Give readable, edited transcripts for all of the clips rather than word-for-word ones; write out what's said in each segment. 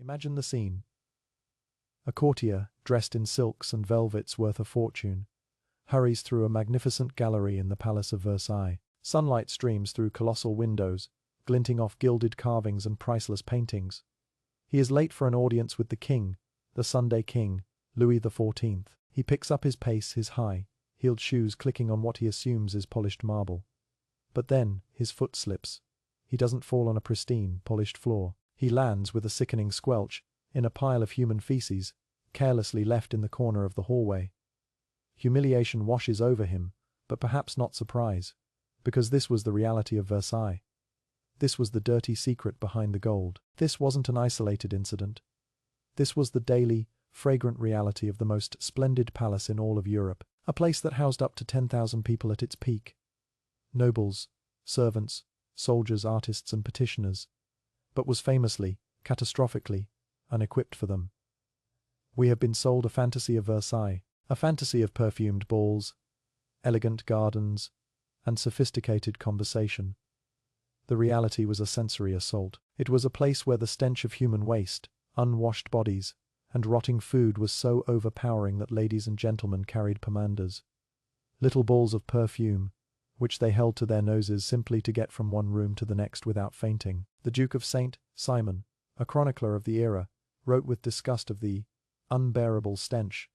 Imagine the scene. A courtier, dressed in silks and velvets worth a fortune, hurries through a magnificent gallery in the Palace of Versailles. Sunlight streams through colossal windows, glinting off gilded carvings and priceless paintings. He is late for an audience with the king, the Sunday king, Louis XIV. He picks up his pace, his high-heeled shoes clicking on what he assumes is polished marble. But then, his foot slips. He doesn't fall on a pristine, polished floor. He lands with a sickening squelch in a pile of human feces, carelessly left in the corner of the hallway. Humiliation washes over him, but perhaps not surprise, because this was the reality of Versailles. This was the dirty secret behind the gold. This wasn't an isolated incident. This was the daily, fragrant reality of the most splendid palace in all of Europe, a place that housed up to 10,000 people at its peak. Nobles, servants, soldiers, artists and petitioners, but was famously, catastrophically, unequipped for them. We have been sold a fantasy of Versailles, a fantasy of perfumed balls, elegant gardens, and sophisticated conversation. The reality was a sensory assault. It was a place where the stench of human waste, unwashed bodies, and rotting food was so overpowering that ladies and gentlemen carried pomanders, little balls of perfume, which they held to their noses simply to get from one room to the next without fainting. The Duke of St. Simon, a chronicler of the era, wrote with disgust of the unbearable stench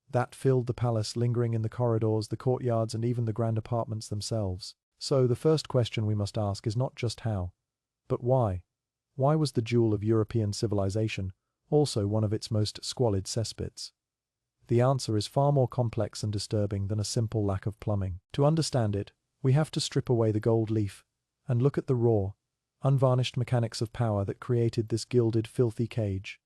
that filled the palace, lingering in the corridors, the courtyards, and even the grand apartments themselves. So the first question we must ask is not just how, but why. Why was the jewel of European civilization also one of its most squalid cesspits? The answer is far more complex and disturbing than a simple lack of plumbing. To understand it, we have to strip away the gold leaf and look at the raw, unvarnished mechanics of power that created this gilded, filthy cage.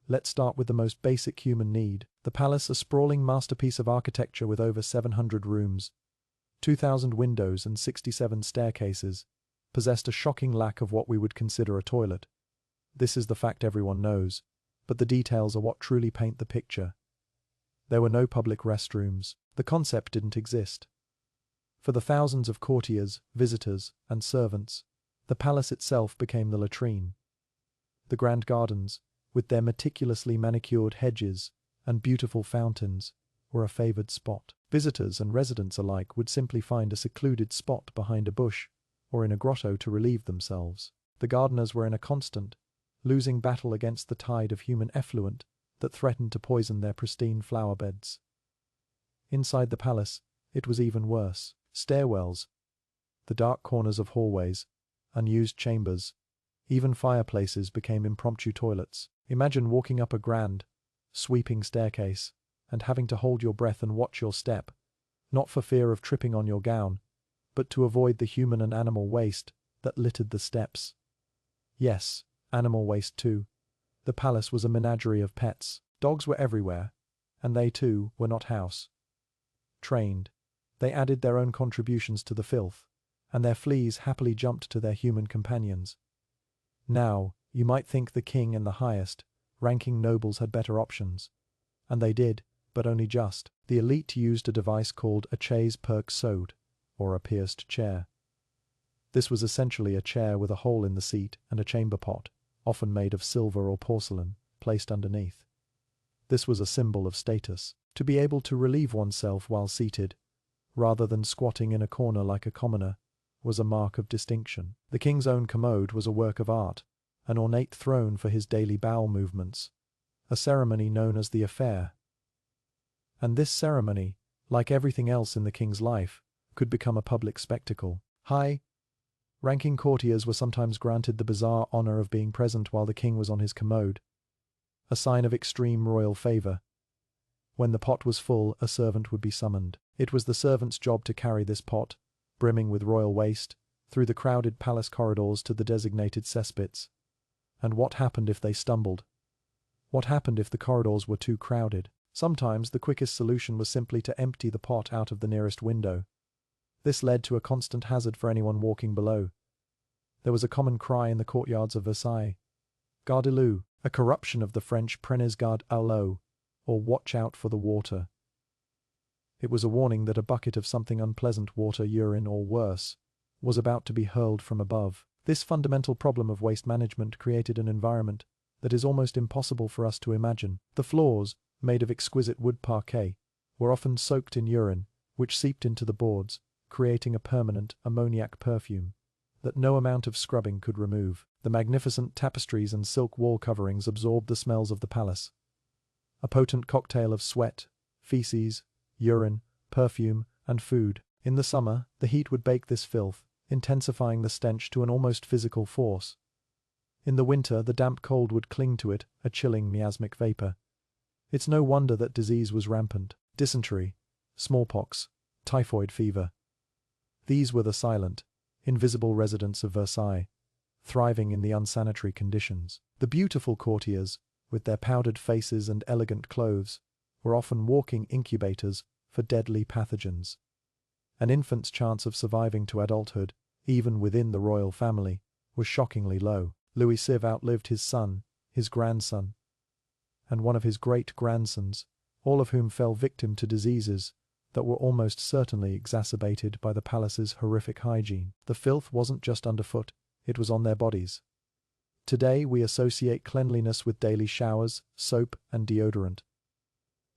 Let's start with the most basic human need. The palace, a sprawling masterpiece of architecture with over 700 rooms, 2,000 windows and 67 staircases, possessed a shocking lack of what we would consider a toilet. This is the fact everyone knows, but the details are what truly paint the picture. There were no public restrooms. The concept didn't exist. For the thousands of courtiers, visitors, and servants, the palace itself became the latrine. The grand gardens, with their meticulously manicured hedges and beautiful fountains, were a favored spot. Visitors and residents alike would simply find a secluded spot behind a bush or in a grotto to relieve themselves. The gardeners were in a constant, losing battle against the tide of human effluent that threatened to poison their pristine flower beds. Inside the palace, it was even worse. Stairwells, the dark corners of hallways, unused chambers, even fireplaces became impromptu toilets. Imagine walking up a grand, sweeping staircase and having to hold your breath and watch your step, not for fear of tripping on your gown, but to avoid the human and animal waste that littered the steps. Yes, animal waste too. The palace was a menagerie of pets. Dogs were everywhere, and they too were not house-trained. They added their own contributions to the filth, and their fleas happily jumped to their human companions. Now, you might think the king and the highest-ranking nobles had better options. And they did, but only just. The elite used a device called a chaise perque-sode, or a pierced chair. This was essentially a chair with a hole in the seat and a chamber pot, often made of silver or porcelain, placed underneath. This was a symbol of status. To be able to relieve oneself while seated, rather than squatting in a corner like a commoner, was a mark of distinction. The king's own commode was a work of art, an ornate throne for his daily bowel movements, a ceremony known as the affair. And this ceremony, like everything else in the king's life, could become a public spectacle. High-ranking courtiers were sometimes granted the bizarre honor of being present while the king was on his commode, a sign of extreme royal favor. When the pot was full, a servant would be summoned. It was the servant's job to carry this pot, brimming with royal waste, through the crowded palace corridors to the designated cesspits. And what happened if they stumbled? What happened if the corridors were too crowded? Sometimes the quickest solution was simply to empty the pot out of the nearest window. This led to a constant hazard for anyone walking below. There was a common cry in the courtyards of Versailles: "Gardez-l'eau," a corruption of the French "Prenez garde à l'eau," or "watch out for the water." It was a warning that a bucket of something unpleasant, water, urine, or worse, was about to be hurled from above. This fundamental problem of waste management created an environment that is almost impossible for us to imagine. The floors, made of exquisite wood parquet, were often soaked in urine, which seeped into the boards, creating a permanent ammoniac perfume that no amount of scrubbing could remove. The magnificent tapestries and silk wall coverings absorbed the smells of the palace. A potent cocktail of sweat, feces, urine, perfume, and food. In the summer, the heat would bake this filth, intensifying the stench to an almost physical force. In the winter, the damp cold would cling to it, a chilling miasmic vapor. It's no wonder that disease was rampant. Dysentery, smallpox, typhoid fever. These were the silent, invisible residents of Versailles, thriving in the unsanitary conditions. The beautiful courtiers, with their powdered faces and elegant clothes, were often walking incubators for deadly pathogens. An infant's chance of surviving to adulthood, even within the royal family, was shockingly low. Louis XVI outlived his son, his grandson, and one of his great-grandsons, all of whom fell victim to diseases that were almost certainly exacerbated by the palace's horrific hygiene. The filth wasn't just underfoot, it was on their bodies. Today we associate cleanliness with daily showers, soap, and deodorant.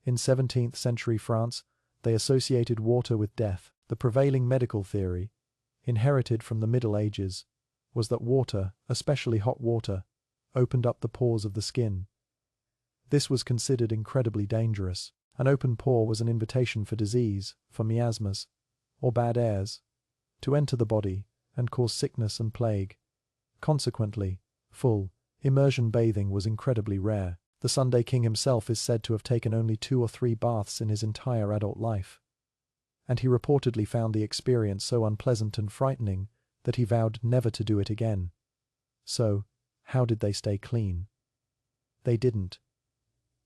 In 17th century France, they associated water with death. The prevailing medical theory, inherited from the Middle Ages, was that water, especially hot water, opened up the pores of the skin. This was considered incredibly dangerous. An open pore was an invitation for disease, for miasmas, or bad airs, to enter the body and cause sickness and plague. Consequently, full, immersion bathing was incredibly rare. The Sunday King himself is said to have taken only 2 or 3 baths in his entire adult life, and he reportedly found the experience so unpleasant and frightening that he vowed never to do it again. So, how did they stay clean? They didn't.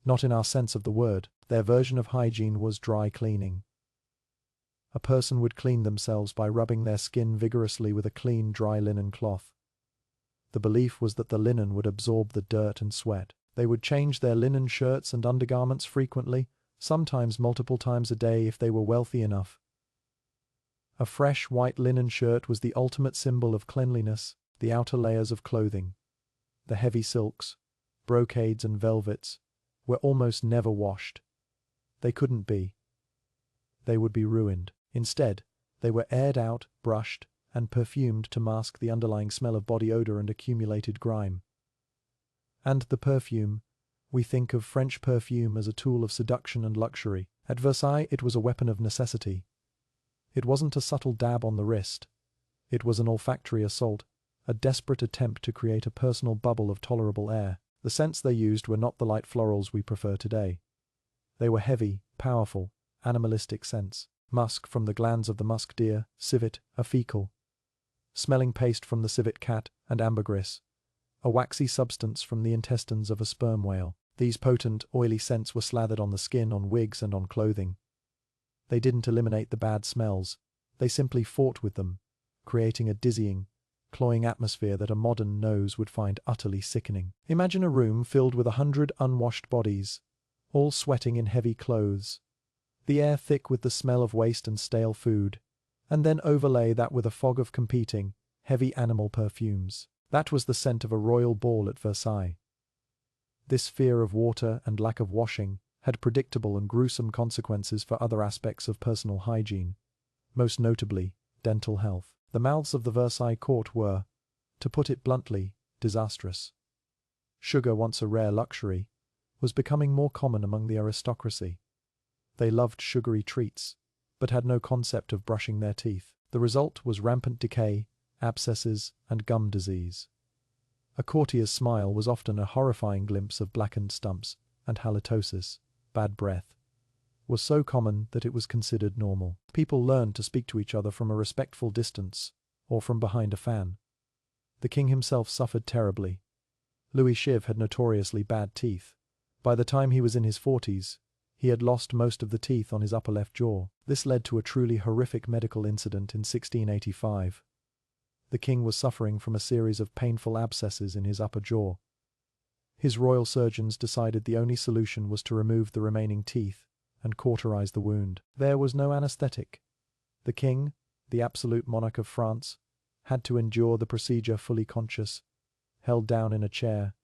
Not in our sense of the word. Their version of hygiene was dry cleaning. A person would clean themselves by rubbing their skin vigorously with a clean, dry linen cloth. The belief was that the linen would absorb the dirt and sweat. They would change their linen shirts and undergarments frequently, sometimes multiple times a day if they were wealthy enough. A fresh white linen shirt was the ultimate symbol of cleanliness. The outer layers of clothing, the heavy silks, brocades and velvets, were almost never washed. They couldn't be. They would be ruined. Instead, they were aired out, brushed, and perfumed to mask the underlying smell of body odor and accumulated grime. And the perfume. We think of French perfume as a tool of seduction and luxury. At Versailles, it was a weapon of necessity. It wasn't a subtle dab on the wrist. It was an olfactory assault, a desperate attempt to create a personal bubble of tolerable air. The scents they used were not the light florals we prefer today. They were heavy, powerful, animalistic scents. Musk from the glands of the musk deer, civet, a fecal. Smelling paste from the civet cat, and ambergris, a waxy substance from the intestines of a sperm whale. These potent, oily scents were slathered on the skin, on wigs, and on clothing. They didn't eliminate the bad smells. They simply fought with them, creating a dizzying, cloying atmosphere that a modern nose would find utterly sickening. Imagine a room filled with 100 unwashed bodies, all sweating in heavy clothes, the air thick with the smell of waste and stale food, and then overlay that with a fog of competing, heavy animal perfumes. That was the scent of a royal ball at Versailles. This fear of water and lack of washing had predictable and gruesome consequences for other aspects of personal hygiene, most notably dental health. The mouths of the Versailles court were, to put it bluntly, disastrous. Sugar, once a rare luxury, was becoming more common among the aristocracy. They loved sugary treats, but had no concept of brushing their teeth. The result was rampant decay, abscesses, and gum disease. A courtier's smile was often a horrifying glimpse of blackened stumps, and halitosis, bad breath, was so common that it was considered normal. People learned to speak to each other from a respectful distance, or from behind a fan. The king himself suffered terribly. Louis XVI had notoriously bad teeth. By the time he was in his 40s, he had lost most of the teeth on his upper left jaw. This led to a truly horrific medical incident in 1685. The king was suffering from a series of painful abscesses in his upper jaw. His royal surgeons decided the only solution was to remove the remaining teeth and cauterize the wound. There was no anesthetic. The king, the absolute monarch of France, had to endure the procedure fully conscious, held down in a chair,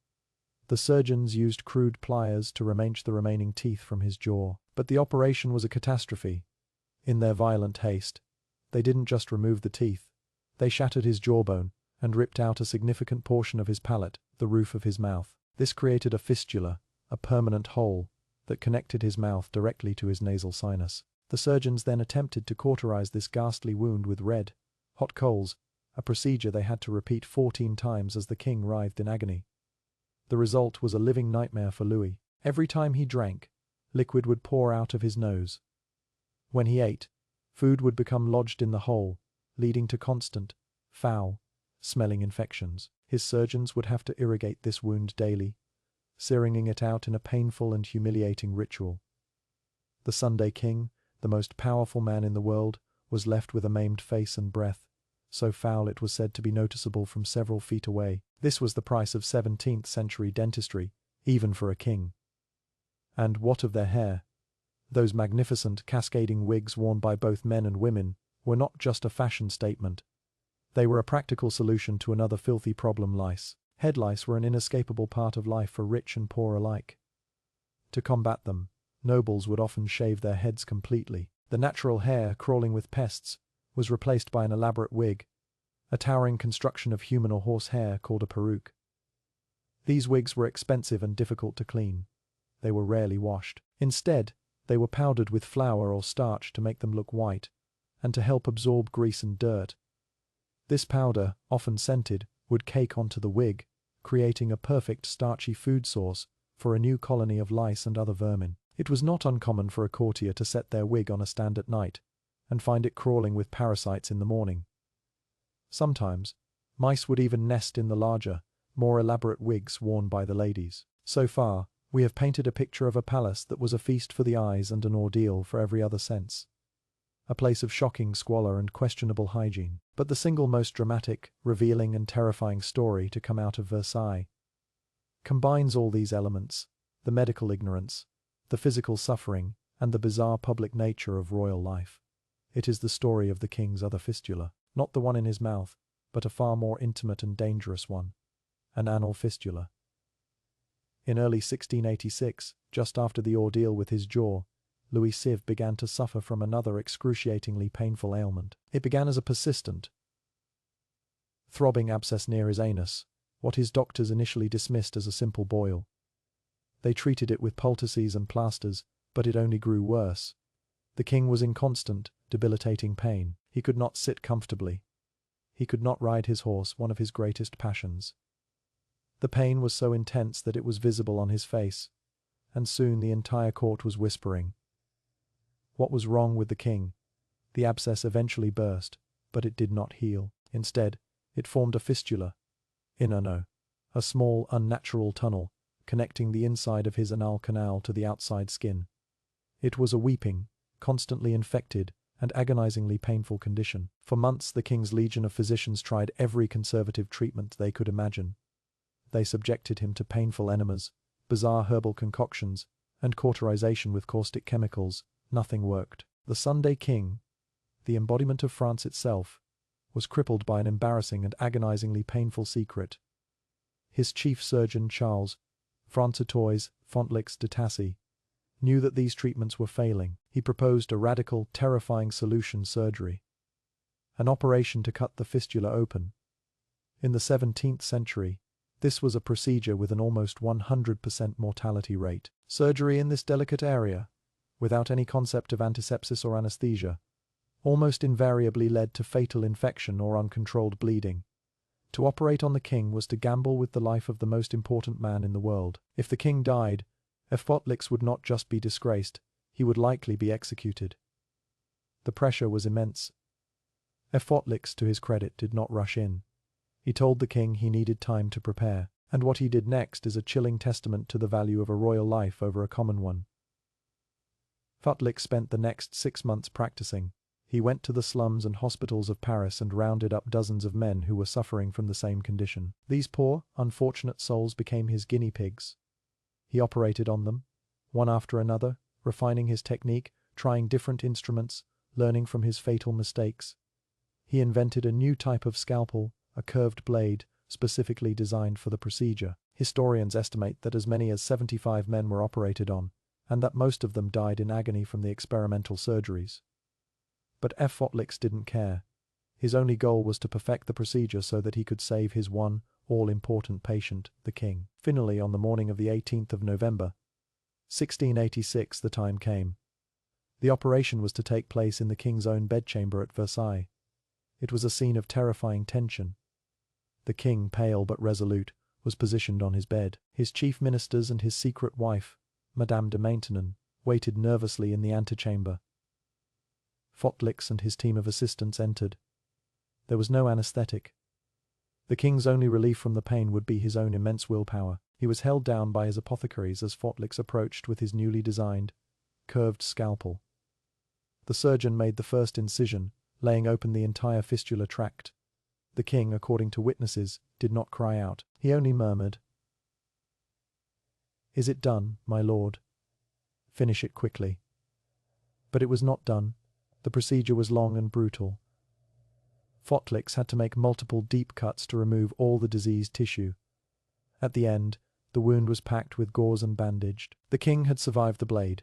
The surgeons used crude pliers to remove the remaining teeth from his jaw. But the operation was a catastrophe. In their violent haste, they didn't just remove the teeth. They shattered his jawbone and ripped out a significant portion of his palate, the roof of his mouth. This created a fistula, a permanent hole, that connected his mouth directly to his nasal sinus. The surgeons then attempted to cauterize this ghastly wound with red, hot coals, a procedure they had to repeat 14 times as the king writhed in agony. The result was a living nightmare for Louis. Every time he drank, liquid would pour out of his nose. When he ate, food would become lodged in the hole, leading to constant, foul, smelling infections. His surgeons would have to irrigate this wound daily, searing it out in a painful and humiliating ritual. The Sunday king, the most powerful man in the world, was left with a maimed face and breath, so foul it was said to be noticeable from several feet away. This was the price of 17th century dentistry, even for a king. And what of their hair? Those magnificent cascading wigs worn by both men and women were not just a fashion statement. They were a practical solution to another filthy problem: lice. Head lice were an inescapable part of life for rich and poor alike. To combat them, nobles would often shave their heads completely. The natural hair, crawling with pests, was replaced by an elaborate wig, a towering construction of human or horse hair called a peruke. These wigs were expensive and difficult to clean. They were rarely washed. Instead, they were powdered with flour or starch to make them look white, and to help absorb grease and dirt. This powder, often scented, would cake onto the wig, creating a perfect starchy food source for a new colony of lice and other vermin. It was not uncommon for a courtier to set their wig on a stand at night, and find it crawling with parasites in the morning. Sometimes, mice would even nest in the larger, more elaborate wigs worn by the ladies. So far, we have painted a picture of a palace that was a feast for the eyes and an ordeal for every other sense. A place of shocking squalor and questionable hygiene. But the single most dramatic, revealing and terrifying story to come out of Versailles combines all these elements: the medical ignorance, the physical suffering, and the bizarre public nature of royal life. It is the story of the king's other fistula, not the one in his mouth, but a far more intimate and dangerous one, an anal fistula. In early 1686, just after the ordeal with his jaw, Louis XVI began to suffer from another excruciatingly painful ailment. It began as a persistent, throbbing abscess near his anus, what his doctors initially dismissed as a simple boil. They treated it with poultices and plasters, but it only grew worse. The king was in constant, debilitating pain. He could not sit comfortably. He could not ride his horse, one of his greatest passions. The pain was so intense that it was visible on his face, and soon the entire court was whispering. What was wrong with the king? The abscess eventually burst, but it did not heal. Instead, it formed a fistula, a small, unnatural tunnel, connecting the inside of his anal canal to the outside skin. It was a weeping, constantly infected, and agonizingly painful condition. For months, the king's legion of physicians tried every conservative treatment they could imagine. They subjected him to painful enemas, bizarre herbal concoctions, and cauterization with caustic chemicals. Nothing worked. The Sunday king, the embodiment of France itself, was crippled by an embarrassing and agonizingly painful secret. His chief surgeon, Charles Francois Fontelix de Tassy, knew that these treatments were failing. He proposed a radical, terrifying solution: surgery. An operation to cut the fistula open. In the 17th century, this was a procedure with an almost 100% mortality rate. Surgery in this delicate area, without any concept of antisepsis or anesthesia, almost invariably led to fatal infection or uncontrolled bleeding. To operate on the king was to gamble with the life of the most important man in the world. If the king died, Fontelix would not just be disgraced, he would likely be executed. The pressure was immense. Fontelix, to his credit, did not rush in. He told the king he needed time to prepare, and what he did next is a chilling testament to the value of a royal life over a common one. Fontelix spent the next 6 months practicing. He went to the slums and hospitals of Paris and rounded up dozens of men who were suffering from the same condition. These poor, unfortunate souls became his guinea pigs. He operated on them, one after another, refining his technique, trying different instruments, learning from his fatal mistakes. He invented a new type of scalpel, a curved blade, specifically designed for the procedure. Historians estimate that as many as 75 men were operated on, and that most of them died in agony from the experimental surgeries. But Fortlix didn't care. His only goal was to perfect the procedure so that he could save his one all-important patient, the king. Finally, on the morning of the 18th of November, 1686, the time came. The operation was to take place in the king's own bedchamber at Versailles. It was a scene of terrifying tension. The king, pale but resolute, was positioned on his bed. His chief ministers and his secret wife, Madame de Maintenon, waited nervously in the antechamber. Fortlix and his team of assistants entered. There was no anesthetic. The king's only relief from the pain would be his own immense willpower. He was held down by his apothecaries as Fortlix approached with his newly designed, curved scalpel. The surgeon made the first incision, laying open the entire fistula tract. The king, according to witnesses, did not cry out. He only murmured, "Is it done, my lord? Finish it quickly." But it was not done. The procedure was long and brutal. Fortlix had to make multiple deep cuts to remove all the diseased tissue. At the end, the wound was packed with gauze and bandaged. The king had survived the blade.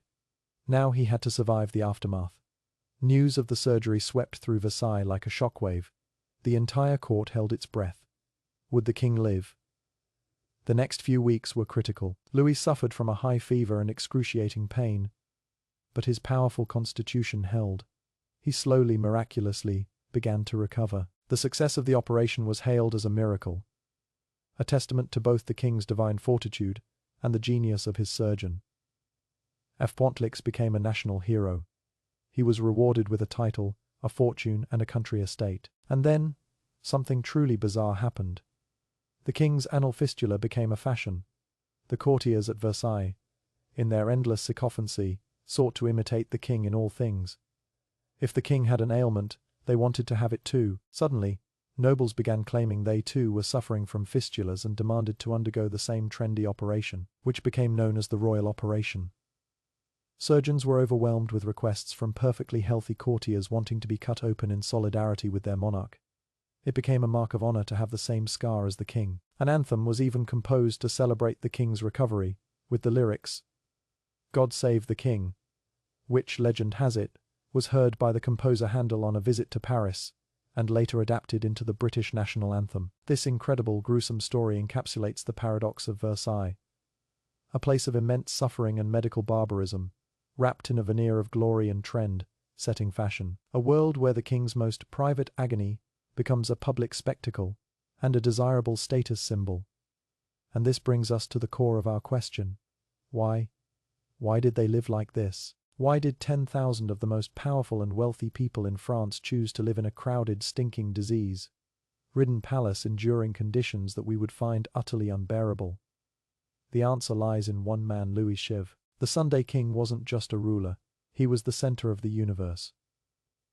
Now he had to survive the aftermath. News of the surgery swept through Versailles like a shockwave. The entire court held its breath. Would the king live? The next few weeks were critical. Louis suffered from a high fever and excruciating pain, but his powerful constitution held. He slowly, miraculously, began to recover. The success of the operation was hailed as a miracle, a testament to both the king's divine fortitude and the genius of his surgeon. Fortlix became a national hero. He was rewarded with a title, a fortune, and a country estate. And then, something truly bizarre happened. The king's anal fistula became a fashion. The courtiers at Versailles, in their endless sycophancy, sought to imitate the king in all things. If the king had an ailment, they wanted to have it too. Suddenly, nobles began claiming they too were suffering from fistulas and demanded to undergo the same trendy operation, which became known as the royal operation. Surgeons were overwhelmed with requests from perfectly healthy courtiers wanting to be cut open in solidarity with their monarch. It became a mark of honor to have the same scar as the king. An anthem was even composed to celebrate the king's recovery, with the lyrics, "God Save the King," which, legend has it, was heard by the composer Handel on a visit to Paris, and later adapted into the British national anthem. This incredible, gruesome story encapsulates the paradox of Versailles, a place of immense suffering and medical barbarism, wrapped in a veneer of glory and trend, setting fashion. A world where the king's most private agony becomes a public spectacle and a desirable status symbol. And this brings us to the core of our question. Why? Why did they live like this? Why did 10,000 of the most powerful and wealthy people in France choose to live in a crowded, stinking, disease-ridden palace enduring conditions that we would find utterly unbearable? The answer lies in one man, Louis Chiv. The Sunday King wasn't just a ruler, he was the center of the universe.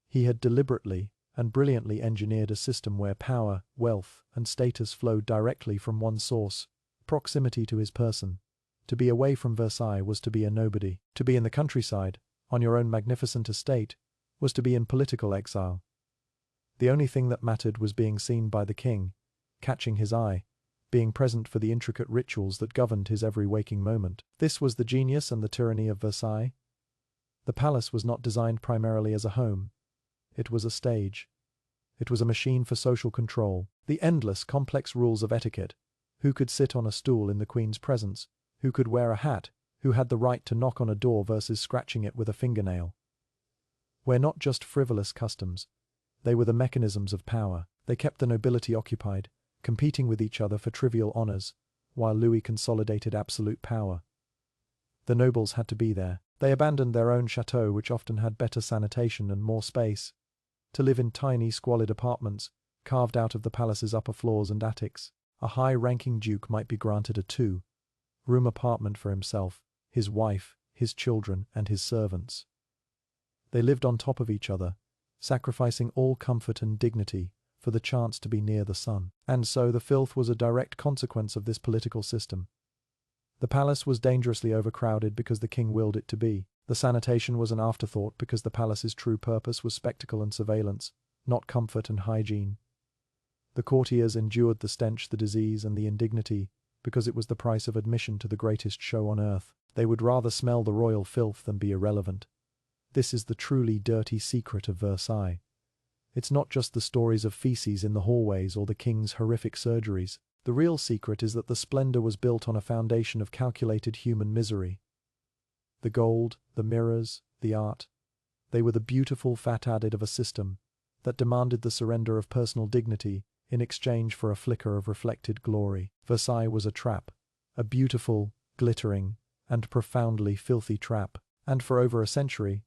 He had deliberately and brilliantly engineered a system where power, wealth, and status flowed directly from one source, proximity to his person. To be away from Versailles was to be a nobody. To be in the countryside, on your own magnificent estate, was to be in political exile. The only thing that mattered was being seen by the king, catching his eye, being present for the intricate rituals that governed his every waking moment. This was the genius and the tyranny of Versailles. The palace was not designed primarily as a home. It was a stage. It was a machine for social control. The endless, complex rules of etiquette. Who could sit on a stool in the Queen's presence? Who could wear a hat? Who had the right to knock on a door versus scratching it with a fingernail? Were not just frivolous customs. They were the mechanisms of power. They kept the nobility occupied, competing with each other for trivial honors, while Louis consolidated absolute power. The nobles had to be there. They abandoned their own chateau, which often had better sanitation and more space, to live in tiny, squalid apartments, carved out of the palace's upper floors and attics. A high-ranking duke might be granted a two-room apartment for himself, his wife, his children, and his servants. They lived on top of each other, sacrificing all comfort and dignity for the chance to be near the sun. And so the filth was a direct consequence of this political system. The palace was dangerously overcrowded because the king willed it to be. The sanitation was an afterthought because the palace's true purpose was spectacle and surveillance, not comfort and hygiene. The courtiers endured the stench, the disease, and the indignity because it was the price of admission to the greatest show on earth. They would rather smell the royal filth than be irrelevant. This is the truly dirty secret of Versailles. It's not just the stories of feces in the hallways or the king's horrific surgeries. The real secret is that the splendor was built on a foundation of calculated human misery. The gold, the mirrors, the art. They were the beautiful fat added of a system that demanded the surrender of personal dignity in exchange for a flicker of reflected glory. Versailles was a trap, a beautiful, glittering, and profoundly filthy trap, and for over a century,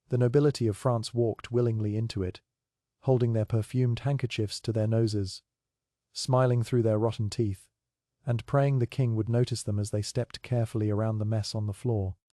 the nobility of France walked willingly into it, holding their perfumed handkerchiefs to their noses, smiling through their rotten teeth, and praying the king would notice them as they stepped carefully around the mess on the floor.